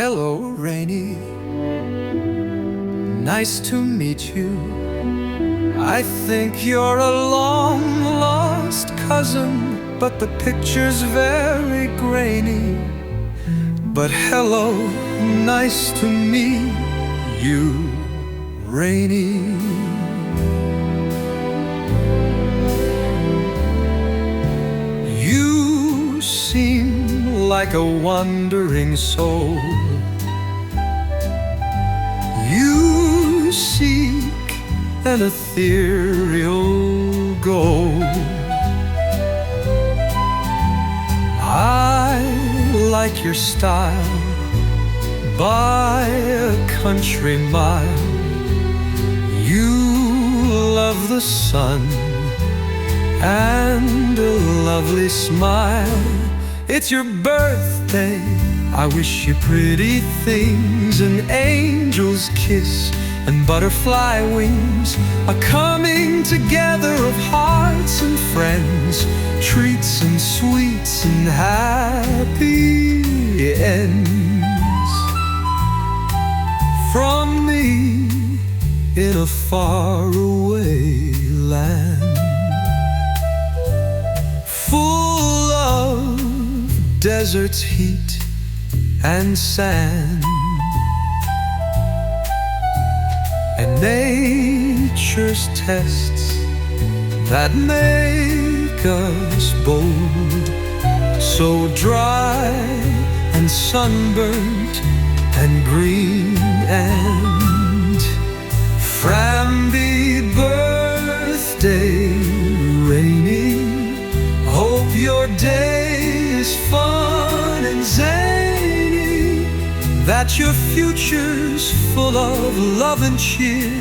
Hello, Rainy. Nice to meet you. I think you're a long-lost cousin, but the picture's very grainy. But hello, nice to meet you, Rainy. You seem like a wandering soul. You seek an ethereal goal. I like your style by a country mile. You love the sun and a lovely smile. It's your birthday, I wish you pretty things. An angel's kiss and butterfly wings, a coming together of hearts and friends, treats and sweets and happy ends. From me in a faraway land, full of desert's heat and sand, and nature's tests that make us bold, so dry and sunburnt and green and framby. Birthday, Rainy, hope your day is fun and zany, that your future's full of love and cheer.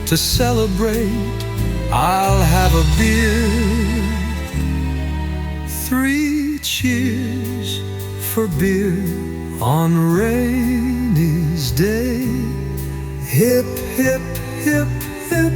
To celebrate, I'll have a beer. 3 cheers for beer on Rainy's day. Hip, hip, hip, hip.